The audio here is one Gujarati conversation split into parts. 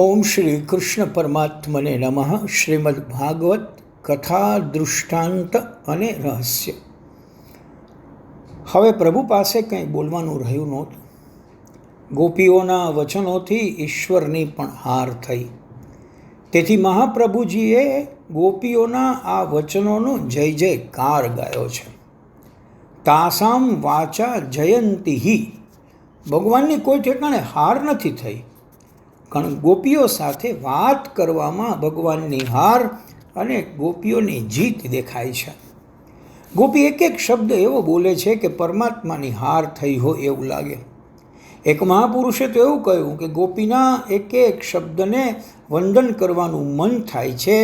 ઓમ શ્રી કૃષ્ણ પરમાત્મને નમઃ. શ્રીમદ ભાગવત કથા દૃષ્ટાંત અને રહસ્ય. હવે પ્રભુ પાસે કંઈ બોલવાનું રહ્યું નહોતું. ગોપીઓના વચનોથી ઈશ્વરની પણ હાર થઈ. તેથી મહાપ્રભુજીએ ગોપીઓના આ વચનોનો જય જયકાર ગાયો છે. તાસામ વાચા જયંતી. ભગવાનની કોઈ ઠેકાણે હાર નથી થઈ. પણ ગોપીઓ સાથે વાત કરવામાં ભગવાનની હાર અને ગોપીઓની જીત દેખાય છે. ગોપી એક એક શબ્દ એવો બોલે છે કે પરમાત્માની હાર થઈ હોય એવું લાગે. એક મહાપુરુષે તો એવું કહ્યું કે ગોપીના એક એક શબ્દને વંદન કરવાનું મન થાય છે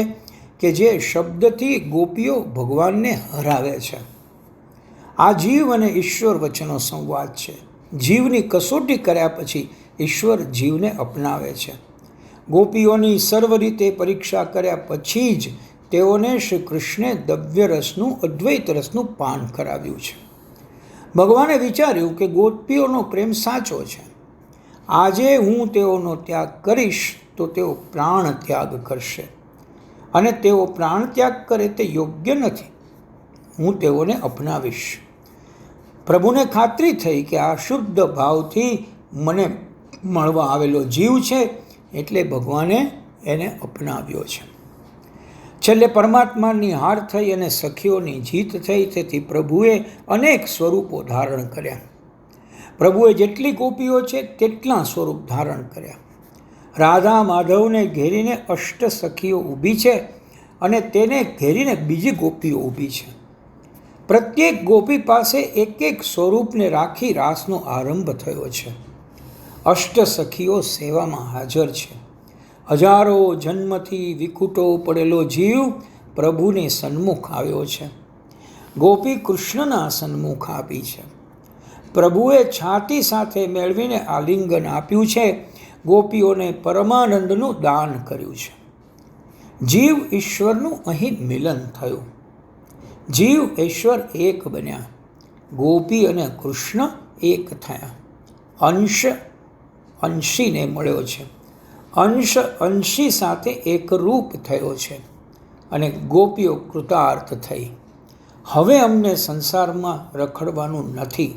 કે જે શબ્દથી ગોપીઓ ભગવાનને હરાવે છે. આ જીવ અને ઈશ્વર વચ્ચેનો સંવાદ છે. જીવની કસોટી કર્યા પછી ઈશ્વર જીવને અપનાવે છે. ગોપીઓની સર્વ રીતે પરીક્ષા કર્યા પછી જ તેઓને શ્રી કૃષ્ણે દવ્ય રસનું અદ્વૈત રસનું પાન કરાવ્યું છે. ભગવાને વિચાર્યું કે ગોપીઓનો પ્રેમ સાચો છે. આજે હું તેઓનો ત્યાગ કરીશ તો તેઓ પ્રાણ ત્યાગ કરશે અને તેઓ પ્રાણ ત્યાગ કરે તે યોગ્ય નથી. હું તેઓને અપનાવીશ. પ્રભુને ખાતરી થઈ કે આ શુદ્ધ ભાવથી મને મળવા આવેલો જીવ છે એટલે ભગવાને એને અપનાવ્યો છે. છેલ્લે પરમાત્માની હાર થઈ અને સખીઓની જીત થઈ. તેથી પ્રભુએ અનેક સ્વરૂપો ધારણ કર્યા. પ્રભુએ જેટલી ગોપીઓ છે તેટલા સ્વરૂપ ધારણ કર્યા. રાધા માધવને ઘેરીને અષ્ટ સખીઓ ઊભી છે અને તેને ઘેરીને બીજી ગોપીઓ ઊભી છે. પ્રત્યેક ગોપી પાસે એક એક સ્વરૂપને રાખી રાસનો આરંભ થયો છે. અષ્ટ સખીઓ સેવામાં હાજર છે. હજારો જન્મથી વિખૂટો પડેલો જીવ પ્રભુને સન્મુખ આવ્યો છે. ગોપી કૃષ્ણના સન્મુખ આપી છે. પ્રભુએ છાતી સાથે મેળવીને આલિંગન આપ્યું છે. ગોપીઓને પરમાનંદનું દાન કર્યું છે. જીવ ઈશ્વરનું અહીં મિલન થયું. જીવ ઈશ્વર એક બન્યા. ગોપી અને કૃષ્ણ એક થયા. અંશ અંશીને મળ્યો છે. અંશ અંશી સાથે એકરૂપ થયો છે અને ગોપીઓ કૃતાર્થ થઈ. હવે અમને સંસારમાં રખડવાનું નથી.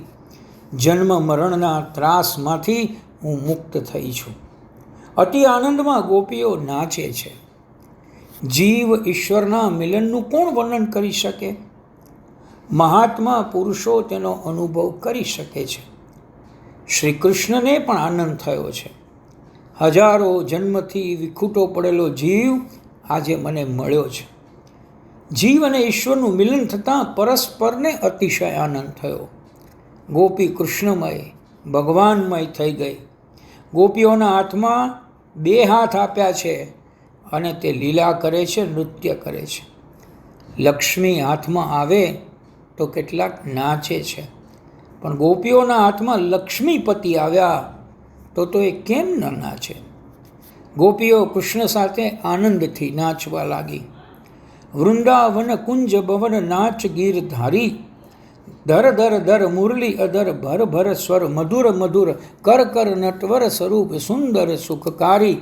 જન્મ મરણના ત્રાસમાંથી હું મુક્ત થઈ છું. અતિ આનંદમાં ગોપીઓ નાચે છે. જીવ ઈશ્વરના મિલનનું કોણ વર્ણન કરી શકે? મહાત્મા પુરુષો તેનો અનુભવ કરી શકે છે. શ્રી કૃષ્ણને પણ આનંદ થયો છે. હજારો જન્મથી વિખૂટો પડેલો જીવ આજે મને મળ્યો છે. જીવ અને ઈશ્વરનું મિલન થતાં પરસ્પરને અતિશય આનંદ થયો. ગોપી કૃષ્ણમય ભગવાનમય થઈ ગઈ. ગોપીઓના હાથમાં બે હાથ આપ્યા છે અને તે લીલા કરે છે, નૃત્ય કરે છે. લક્ષ્મી હાથમાં આવે તો કેટલાક નાચે છે, પણ ગોપીઓના હાથમાં લક્ષ્મીપતિ આવ્યા તો એ કેમ ન નાચે? ગોપીઓ કૃષ્ણ સાથે આનંદથી નાચવા લાગી. વૃંદાવન કુંજ ભવન નાચ ગીરધારી. ધર ધર ધર મુરલી અધર ભર ભર સ્વર મધુર મધુર કર કર નટવર સ્વરૂપ સુંદર સુખકારી.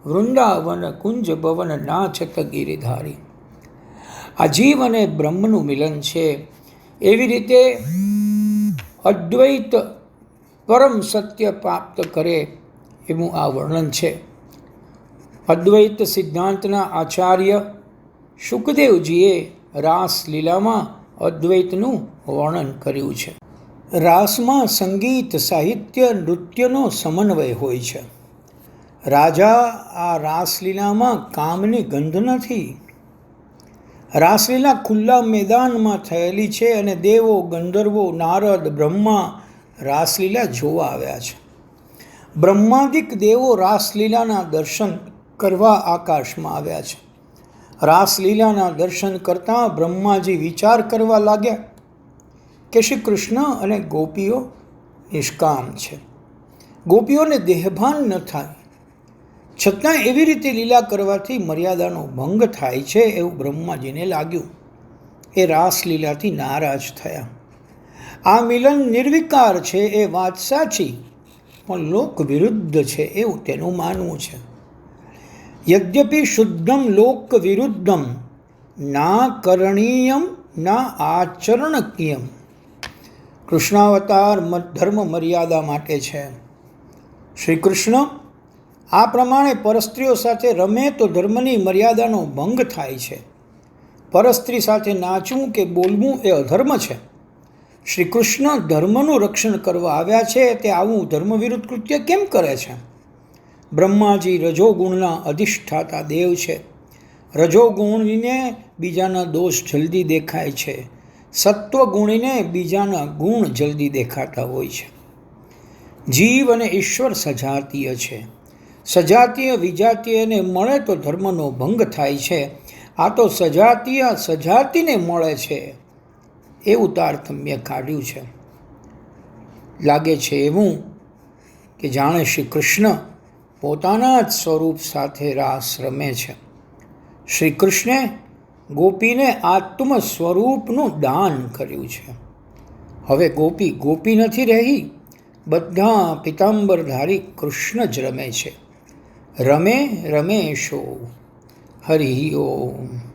વૃંદાવન કુંજ ભવન નાચત ગીરધારી. આ જીવ અને બ્રહ્મનું મિલન છે. એવી રીતે અદ્વૈત પરમ સત્ય પ્રાપ્ત કરે એવું આ વર્ણન છે. અદ્વૈત સિદ્ધાંતના આચાર્ય શુકદેવજીએ રાસલીલામાં અદ્વૈતનું વર્ણન કર્યું છે. રાસમાં સંગીત, સાહિત્ય, નૃત્યનો સમન્વય હોય છે. રાજા આ રાસલીલામાં કામની ગંધ નથી. રાસલીલા ખુલ્લા મેદાનમાં થયેલી છે અને દેવો, ગંધર્વો, નારદ, બ્રહ્મા રાસલીલા જોવા આવ્યા છે. બ્રહ્માદિક દેવો રાસલીલાના દર્શન કરવા આકાશમાં આવ્યા છે. રાસલીલાના દર્શન કરતાં બ્રહ્માજી વિચાર કરવા લાગ્યા કે શ્રી કૃષ્ણ અને ગોપીઓ નિષ્કામ છે. ગોપીઓને દેહભાન ન થાય છતાં એવી રીતે લીલા કરવાથી મર્યાદાનો ભંગ થાય છે એવું બ્રહ્માજીને લાગ્યું. એ રાસલીલાથી નારાજ થયા. આ મિલન નિર્વિકાર છે એ વાત સાચી, પણ લોક વિરુદ્ધ છે એવું તેનું માનવું છે. યદ્યપિ શુદ્ધમ લોક વિરુદ્ધમ ના કરણીયમ ના આચરણકીયમ. કૃષ્ણાવતાર ધર્મ મર્યાદા માટે છે. શ્રી કૃષ્ણ આ પ્રમાણે પરસ્ત્રીઓ સાથે રમે તો ધર્મની મર્યાદાનો ભંગ થાય છે. પરસ્ત્રી સાથે નાચવું કે બોલવું એ અધર્મ છે. શ્રી કૃષ્ણ ધર્મનું રક્ષણ કરવા આવ્યા છે, તે આવું ધર્મવિરુદ્ધ કૃત્ય કેમ કરે છે? બ્રહ્માજી રજોગુણના અધિષ્ઠાતા દેવ છે. રજોગુણીને બીજાના દોષ જલ્દી દેખાય છે. સત્વગુણીને બીજાના ગુણ જલ્દી દેખાતા હોય છે. જીવ અને ઈશ્વર સજાતીય છે. સજાતીય વિજાતીયને મળે તો ધર્મનો ભંગ થાય છે. આ તો સજાતીય સજાતીને મળે છે એવું તારતમ્ય કાઢ્યું છે. લાગે છે એવું કે જાણે શ્રી કૃષ્ણ પોતાના જ સ્વરૂપ સાથે રાસ રમે છે. શ્રી કૃષ્ણે ગોપીને આત્મ સ્વરૂપનું દાન કર્યું છે. હવે ગોપી ગોપી નથી રહી, બધા પિતાંબરધારી કૃષ્ણ જ રમે છે. રમે રમેશો. હરિ ઓમ.